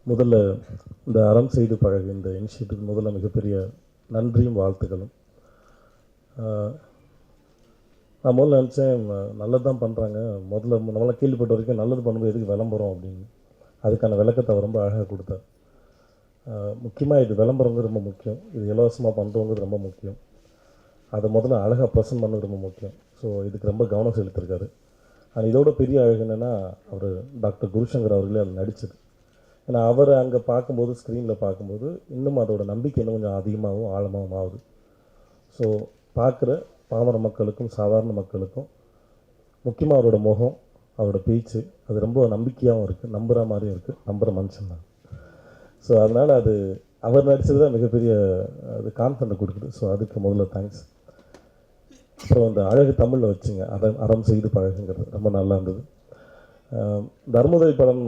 முதல்ல இந்த அறம் செய்து பழகு இந்த இனிஷியேட்டிவ் முதல்ல மிகப்பெரிய நன்றியும் வாழ்த்துக்களும். நான் முதல்ல நினச்சேன் நல்லது தான் பண்ணுறாங்க, முதல்ல நம்மளாம் கேள்விப்பட்ட வரைக்கும் நல்லது பண்ணும்போது எதுக்கு விளம்பரம் அப்படின்னு. அதுக்கான விளக்கத்தை அவர் ரொம்ப அழகாக கொடுத்தார். முக்கியமாக இது விளம்பரங்கிறது ரொம்ப முக்கியம், இது இலவசமாக பண்ணுறவங்கிறது ரொம்ப முக்கியம், அதை முதல்ல அழகாக ப்ரெசென்ட் பண்ணது ரொம்ப முக்கியம். ஸோ இதுக்கு ரொம்ப கவனம் செலுத்திருக்காரு. ஆனால் இதோட பெரிய அழகு என்னென்னா அவர் டாக்டர் குருசங்கர் அவர்களே அது நடிச்சது. ஏன்னா அவரை அங்கே பார்க்கும்போது ஸ்க்ரீனில் பார்க்கும்போது இன்னும் அதோட நம்பிக்கை இன்னும் கொஞ்சம் அதிகமாகவும் ஆழமாகவும் ஆகுது. ஸோ பார்க்குற பாமர மக்களுக்கும் சாதாரண மக்களுக்கும் முக்கியமாக அவரோட முகம், அவரோட பேச்சு அது ரொம்ப நம்பிக்கையாகவும் இருக்குது, நம்புகிற மாதிரியும் இருக்குது, நம்புகிற மனுஷன் தான். ஸோ அதனால் அது அவர் நடித்தது தான் மிகப்பெரிய அது கான்ஃபிடென்ட் கொடுக்குது. ஸோ அதுக்கு முதல்ல தேங்க்ஸ். அப்புறம் அந்த அழகு தமிழில் வச்சுங்க, அறம் செய்து பழகுங்கிறது ரொம்ப நல்லா இருந்தது. தர்மதுரை படம்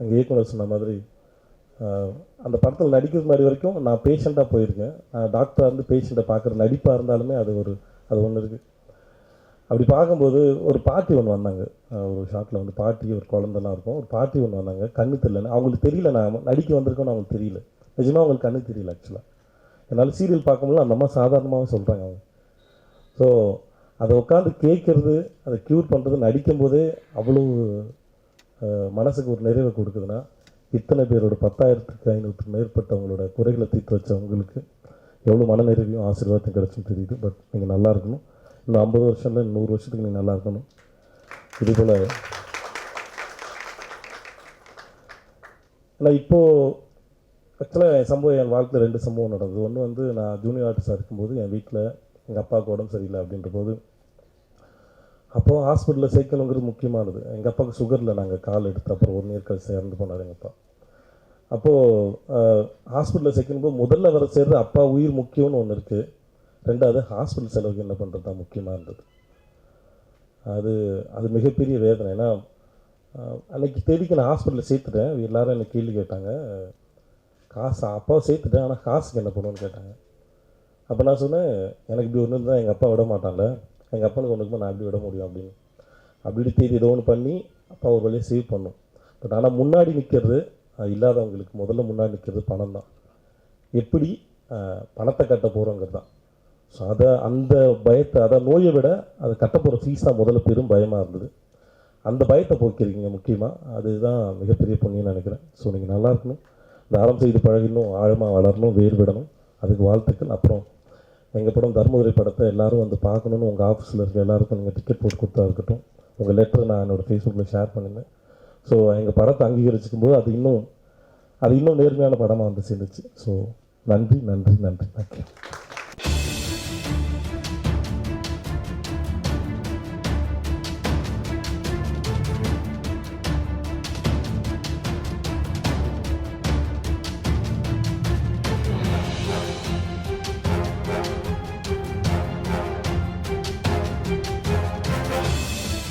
எங்கள் இயக்குனர் சொன்ன மாதிரி அந்த படத்தில் நடிக்கிறது மாதிரி வரைக்கும் நான் பேஷண்ட்டாக போயிருக்கேன். டாக்டராக இருந்து பேஷண்ட்டை பார்க்குற நடிப்பாக இருந்தாலுமே அது ஒன்று இருக்குது. அப்படி பார்க்கும்போது ஒரு பாட்டி ஒன்று வந்தாங்க, ஒரு ஷாட்டில் வந்து பாட்டி ஒரு குழந்தெல்லாம் இருக்கும், ஒரு பாட்டி ஒன்று வந்தாங்க, கண்ணு தெரியலன்னு. அவங்களுக்கு தெரியல நான் நடிக்க வந்திருக்கோன்னு அவங்களுக்கு தெரியல, நிஜமாக அவங்களுக்கு கண்ணு தெரியல. ஆக்சுவலாக என்னால் சீரியல் பார்க்கும்போது அந்த அம்மா சாதாரணமாகவே சொல்கிறாங்க அவங்க. ஸோ அதை உட்காந்து கேட்குறது, அதை க்யூர் பண்ணுறது நடிக்கும்போதே அவ்வளோ மனசுக்கு ஒரு நிறைவை கொடுக்குதுன்னா, இத்தனை பேரோட 10,500 மேற்பட்டவங்களோட குறைகளை தீர்த்து வச்சவங்களுக்கு எவ்வளோ மனநிறைவையும் ஆசீர்வாதத்தையும் கிடச்சுன்னு தெரியுது. பட் நீங்கள் நல்லா இருக்கணும், இன்னும் 50 வருஷம் இல்லை 100 வருஷத்துக்கு நீங்கள் நல்லா இருக்கணும். இதுபோல் ஆனால் இப்போது ஆக்சுவலாக என் சம்பவம், என் வாழ்க்கையில் 2 சம்பவம் நடந்தது. ஒன்று வந்து நான் ஜூனியர் ஆர்டிஸ்டாக இருக்கும்போது என் வீட்டில் எங்கள் அப்பாவுக்கு உடம்பு சரியில்லை அப்படின்ற போது, அப்போது ஹாஸ்பிட்டலில் சேர்க்கணுங்கிறது முக்கியமானது. எங்கள் அப்பாவுக்கு சுகரில் நாங்கள் கால் எடுத்து அப்புறம் 1 இயர் கழிச்சு இறந்து போனார் எங்கள் அப்பா. அப்போது ஹாஸ்பிட்டலில் சேர்க்கணும்போது முதல்ல வர சேர்றது அப்பா உயிர் முக்கியம்னு ஒன்று இருக்குது, ரெண்டாவது ஹாஸ்பிட்டல் செலவுக்கு என்ன பண்ணுறது தான் முக்கியமாக இருந்தது. அது மிகப்பெரிய வேதனை. ஏன்னா அன்றைக்கி தேதிக்கு நான் ஹாஸ்பிட்டலில் சேர்த்துட்டேன். எல்லோரும் என்னை கேள்வி கேட்டாங்க, காசு அப்பாவை சேர்த்துட்டேன் ஆனால் காசுக்கு என்ன பண்ணுவோன்னு கேட்டாங்க. அப்போ நான் சொன்னேன், எனக்கு இப்படி ஒன்று இருந்தால் எங்கள் அப்பா விட மாட்டான்ல, எங்கள் அப்பனுக்கு ஒன்றுக்குமா நான் எப்படி விட முடியும் அப்படின்னு. அப்படி தேதி ஏதோ ஒன்று பண்ணி அப்பா ஒரு வழியை சேவ் பண்ணும். பட் ஆனால் முன்னாடி நிற்கிறது இல்லாதவங்களுக்கு முதல்ல முன்னாடி நிற்கிறது பணம் தான். எப்படி பணத்தை கட்ட போகிறோங்கிறது தான். ஸோ அந்த பயத்தை, அதான் நோயை விட அதை கட்ட போகிற ஃபீஸ் தான் முதல்ல பெரும் பயமாக இருந்தது. அந்த பயத்தை போக்கிருக்கீங்க முக்கியமாக, அதுதான் மிகப்பெரிய புண்ணியம்னு நினைக்கிறேன். ஸோ நீங்கள் நல்லா இருக்கணும், இந்த அறம் செய்து பழகினும் ஆழமாக வளரணும், வேறு விடணும், அதுக்கு வாழ்த்துக்கள். அப்புறம் எங்கள் படம் தர்மதுரை படத்தை எல்லோரும் வந்து பார்க்கணுன்னு உங்கள் ஆஃபீஸில் இருக்க எல்லாருக்கும் நீங்கள் டிக்கெட் போட்டு கொடுத்தா இருக்கட்டும், உங்கள் லெட்டரை நான் என்னோடய ஃபேஸ்புக்கில் ஷேர் பண்ணியிருந்தேன். ஸோ எங்கள் படத்தை அங்கீகரிச்சிக்கும் போது அது இன்னும் நேர்மையான படமாக வந்து சேர்ந்துச்சு. ஸோ நன்றி நன்றி நன்றி. தேங்க்யூ.